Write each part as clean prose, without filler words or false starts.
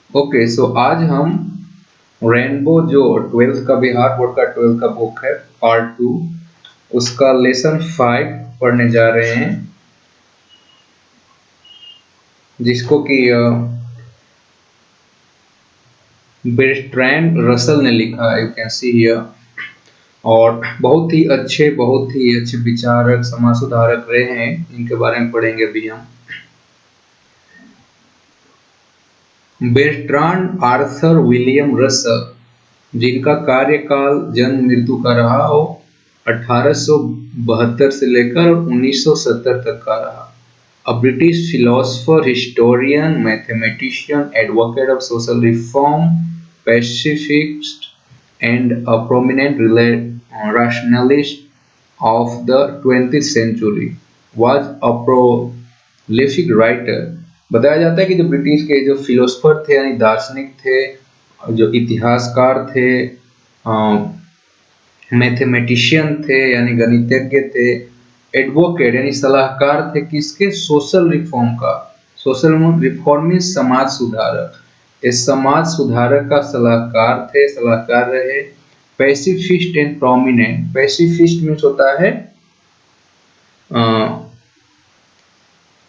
Okay, सो आज हम rainbow जो 12th का बिहार बोर्ड का 12th का बुक है पार्ट 2 उसका लेसन 5 पढ़ने जा रहे हैं, जिसको कि बेर्ट्रैंड रसल ने लिखा है, यू कैन सी हियर। और बहुत ही अच्छे विचारक समाज सुधारक रहे हैं, इनके बारे में पढ़ेंगे अभी हम। बेर्ट्रांड आर्थर विलियम रसल, जिनका कार्यकाल जन्म मृत्यु का रहा हो 1872 से लेकर 1970 तक का रहा। A British philosopher, historian, mathematician, advocate of social reform, pacifist, and a prominent rationalist of the 20th century, was a prolific writer। बताया जाता है कि जो ब्रिटिश के जो फिलोसफर थे यानी दार्शनिक थे, जो इतिहासकार थे, मैथमेटिशियन थे यानी गणितज्ञ थे, एडवोकेट यानी सलाहकार थे किसके, सोशल रिफॉर्म का। सोशल रिफॉर्म में समाज सुधारक, इस समाज सुधारक का सलाहकार थे, सलाहकार रहे। Pacifist and prominent, pacifist means होता है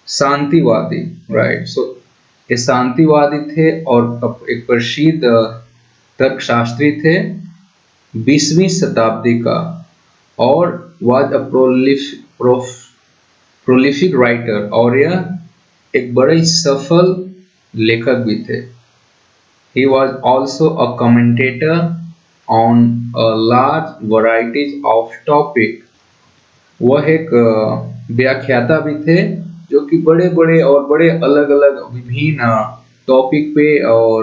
शांतिवादी, राइट। सो ये शांतिवादी थे और एक प्रसिद्ध तर्कशास्त्री थे 20वीं शताब्दी का, और वाज अ प्रोलिफिक राइटर, और यह एक बड़े सफल लेखक भी थे। He was also a commentator on a large varieties of topic. वह एक व्याख्याता भी थे जो कि बड़े बड़े और बड़े अलग अलग विभिन्न टॉपिक पे और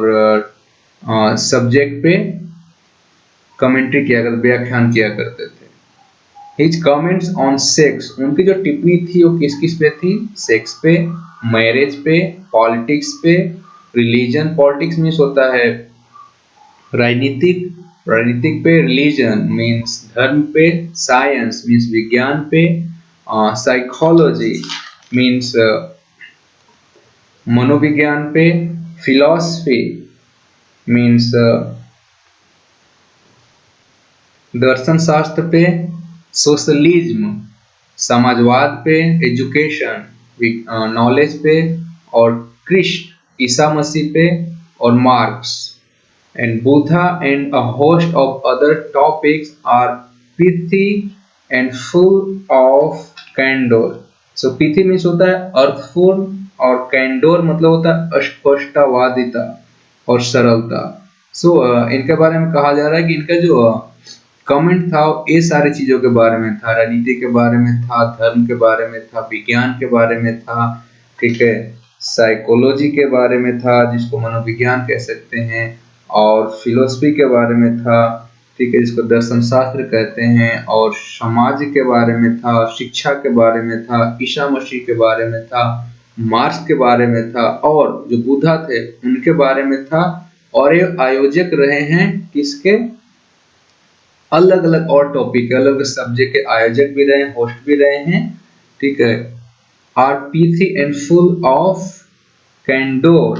सब्जेक्ट पे कमेंट्री किया करते, व्याख्यान किया करते थे। हिज कमेंट्स ऑन सेक्स, उनकी जो टिप्पणी थी वो किस किस पे थी, सेक्स पे, मैरिज पे, पॉलिटिक्स पे, रिलीजन, पॉलिटिक्स मीन्स होता है राजनीतिक, राजनीतिक पे, रिलीजन मीन्स धर्म पे, साइंस मीन्स विज्ञान पे, साइकोलॉजी मीन्स मनोविज्ञान पे, फिलॉसफी मीन्स दर्शन शास्त्र पे, सोशलिज्म समाजवाद पे, एजुकेशन नॉलेज पे, और क्रिस्ट ईसा मसीह पे, और Marx and Buddha and a host of other topics are pithy and full of candour. So pithy means होता है अर्थफुल, और कैंडोर मतलब होता है स्पष्टवादिता और सरलता। सो इनके बारे में कहा जा रहा है कि इनका जो कमेंट था ये सारी चीजों के बारे में था, राजनीति के बारे में था, धर्म के बारे में था, विज्ञान के बारे में था, ठीक है, साइकोलॉजी के बारे में था जिसको मनोविज्ञान कह सकते हैं, और फिलोसफी के बारे में था, ठीक है, जिसको दर्शन शास्त्र कहते हैं, और समाज के बारे में था, शिक्षा के बारे में था, ईसा मसीह के बारे में था, मार्क्स के बारे में था, और जो बुद्धा थे उनके बारे में था। और ये आयोजक रहे हैं किसके, अलग अलग और टॉपिक अलग अलग सब्जेक्ट के आयोजक भी रहे, होस्ट भी रहे हैं, ठीक है। Are pithy and full of candour.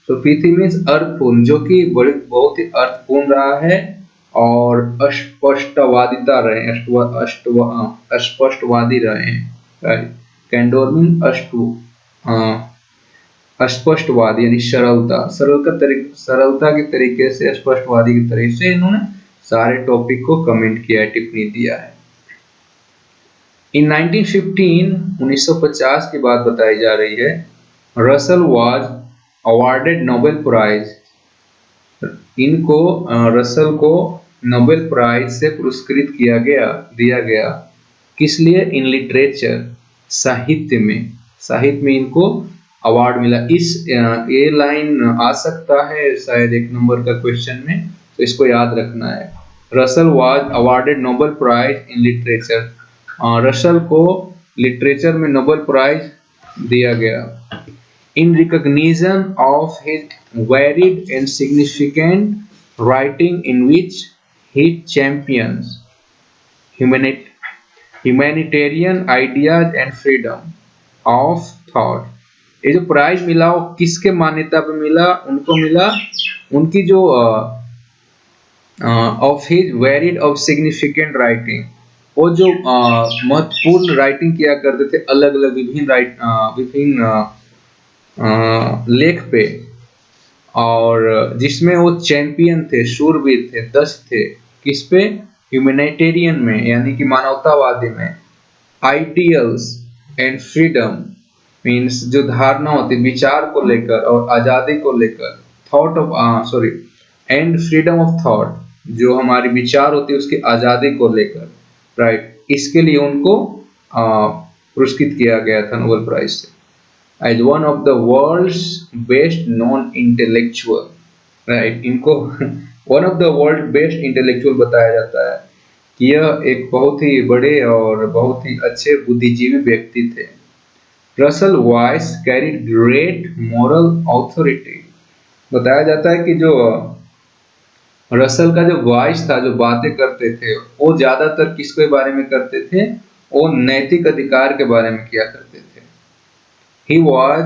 तो पीथी मीन्स अर्थपूर्ण, जो कि बड़े बहुत ही अर्थपूर्ण रहा है, और अस्पष्टवादिता रहे, अस्पष्टवादी रहे हैं, राइट। कैंडोर मीन अस्पष्टवादी यानी सरलता, सरलता के तरीके से, स्पष्टवादी के तरीके से इन्होंने सारे टॉपिक को कमेंट किया है, टिप्पणी दिया है। इन 1915 1950 की बात बताई जा रही है। Russell was awarded Nobel prize, इनको रसल को नोबेल प्राइज से पुरस्कृत किया गया, दिया गया। किस लिए, इन लिटरेचर, साहित्य में, साहित्य में इनको अवार्ड मिला। इस ये लाइन आ सकता है शायद एक नंबर का क्वेश्चन में, तो इसको याद रखना है। Russell was awarded Nobel prize in literature, Russell को लिटरेचर में नोबेल प्राइज दिया गया। In recognition of his varied and significant writing in which he champions humanitarian ideas and freedom of thought। ये जो प्राइज मिला वो किसके मान्यता पे मिला? उनको मिला उनकी जो of his varied of significant writing, वो जो महत्वपूर्ण राइटिंग किया करते थे अलग अलग विभिन्न लेख पे, और जिसमें वो चैंपियन थे, शूरवीर थे, दक्ष थे। किस पे? ह्यूमैनिटेरियन में, यानी कि मानवतावादी में। आइडियल्स एंड फ्रीडम मीन्स जो धारणा होती विचार को लेकर और आजादी को लेकर, thought of sorry and freedom of thought, जो हमारी विचार होती है उसकी आजादी को लेकर, राइट। इसके लिए उनको पुरस्कृत किया गया था नोबेल प्राइज से, as one of the world's best non intellectual, right. इनको one of the world best intellectual बताया जाता है कि यह एक बहुत ही बड़े और बहुत ही अच्छे बुद्धिजीवी व्यक्ति थे। Russell voice carried great moral authority. बताया जाता है कि जो रसल का जो वॉइस था, जो बातें करते थे, वो ज्यादातर किसके बारे में करते थे? वो नैतिक अधिकार के बारे में किया करते थे। He was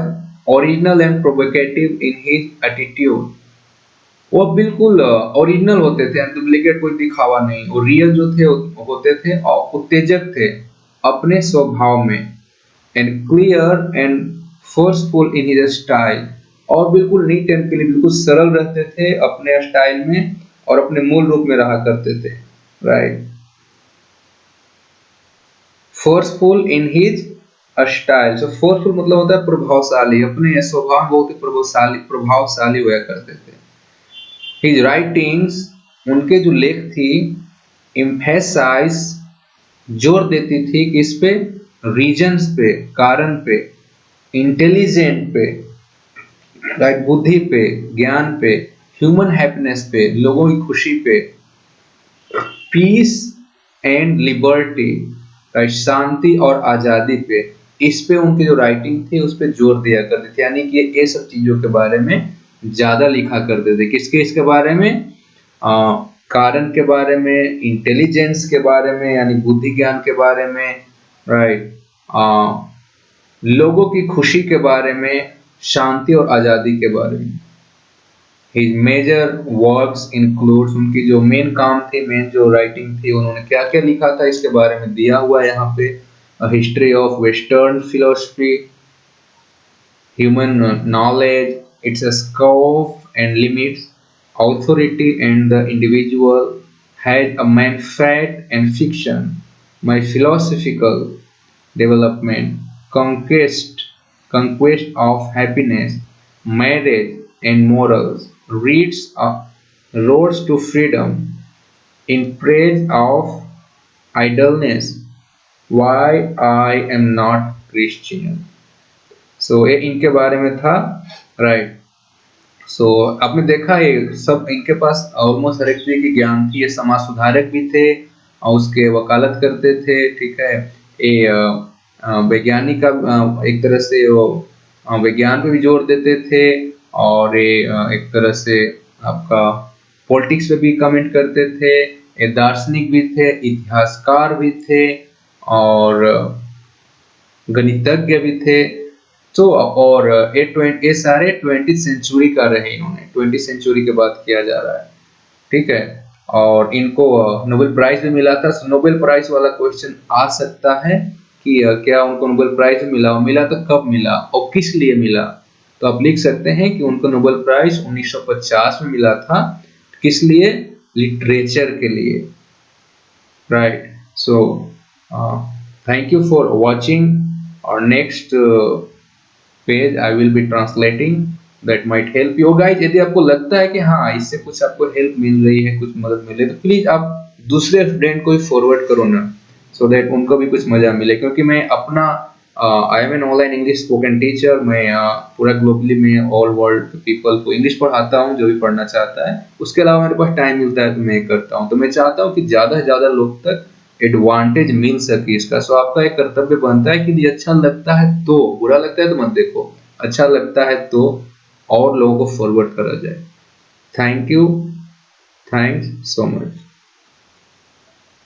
original and provocative in his attitude. वो बिल्कुल ओरिजिनल होते थे, डुप्लीकेट कोई दिखावा नहीं। वो रियल जो थे होते थे और उत्तेजक थे अपने स्वभाव में। And clear and forceful in his style, और बिल्कुल नीट एंड क्लीन, बिल्कुल सरल रहते थे अपने स्टाइल में और अपने मूल रूप में रहा करते थे, right. Forceful in his style, जो फोर्सफुल मतलब होता है प्रभावशाली, अपने स्वभाव बहुत ही प्रभावशाली हुआ करते थे। हिज राइटिंग्स, उनके जो लेख थी, एम्फेसाइज, जोर देती थी किस पे? रीजन्स पे, कारण पे, इंटेलिजेंट पे, राइट, बुद्धि पे, ज्ञान पे, ह्यूमन हैप्पीनेस पे, लोगों की खुशी पे, पीस एंड लिबर्टी, राइट, शांति और आजादी पे। इस पे उनकी जो राइटिंग थी उस पे जोर दिया करते थे, यानी कि ये सब चीजों के बारे में ज्यादा लिखा करते थे। किसके? इसके बारे में, कारण के बारे में, इंटेलिजेंस के बारे में यानी बुद्धि ज्ञान के बारे में, राइट, लोगों की खुशी के बारे में, शांति और आजादी के बारे में। His major works includes, उनकी जो मेन काम थे, मेन जो राइटिंग थी, उन्होंने क्या क्या लिखा था इसके बारे में दिया हुआ है यहाँ पे। History of western philosophy, human knowledge, it's scope and limits, authority and the individual, had a man fat and fiction, my philosophical development, conquest of happiness, marriage and morals, roads to freedom, in praise of idleness, why I am not Christian। So ये इनके बारे में था, right. सो आपने देखा ये सब इनके पास ऑलमोस्ट हर एक चीज की ज्ञान थी। ये समाज सुधारक भी थे और उसके वकालत करते थे, ठीक है। ये वैज्ञानिक का एक तरह से वो विज्ञान पे भी जोर देते थे, और ये एक तरह से आपका पॉलिटिक्स पे भी कमेंट करते थे। ये दार्शनिक भी थे, इतिहासकार भी थे और गणितज्ञ भी थे। तो और ये सारे 20th सेंचुरी का रहे, इन्होंने 20th सेंचुरी के बाद किया जा रहा है, ठीक है। और इनको नोबेल प्राइज भी मिला था। नोबेल प्राइज वाला क्वेश्चन आ सकता है कि क्या उनको नोबेल प्राइज मिला, मिला तो कब मिला और किस लिए मिला। तो आप लिख सकते हैं कि उनको नोबेल प्राइज 1950 में मिला था। किस लिए? लिटरेचर के लिए, right. So thank you for watching. और next page I will be translating, that might help you guys. यदि आपको लगता है कि हाँ इससे कुछ आपको हेल्प मिल रही है, कुछ मदद मिल रही है, तो प्लीज आप दूसरे स्टूडेंट को फॉरवर्ड करो ना, सो दैट उनको भी कुछ मजा मिले। क्योंकि मैं अपना I am an online English spoken teacher. मैं पूरा ग्लोबली में ऑल वर्ल्ड पीपल को इंग्लिश पढ़ाता हूँ, जो भी पढ़ना चाहता है। उसके अलावा मेरे पास टाइम मिलता है तो मैं करता हूँ। तो मैं चाहता हूँ कि ज्यादा से ज्यादा लोग तक एडवांटेज मिल सके इसका। सो आपका एक कर्तव्य बनता है कि यदि अच्छा लगता है तो, बुरा लगता है तो मत देखो, अच्छा लगता है तो और लोगों को फॉरवर्ड करा जाए। Thank you, thanks so much.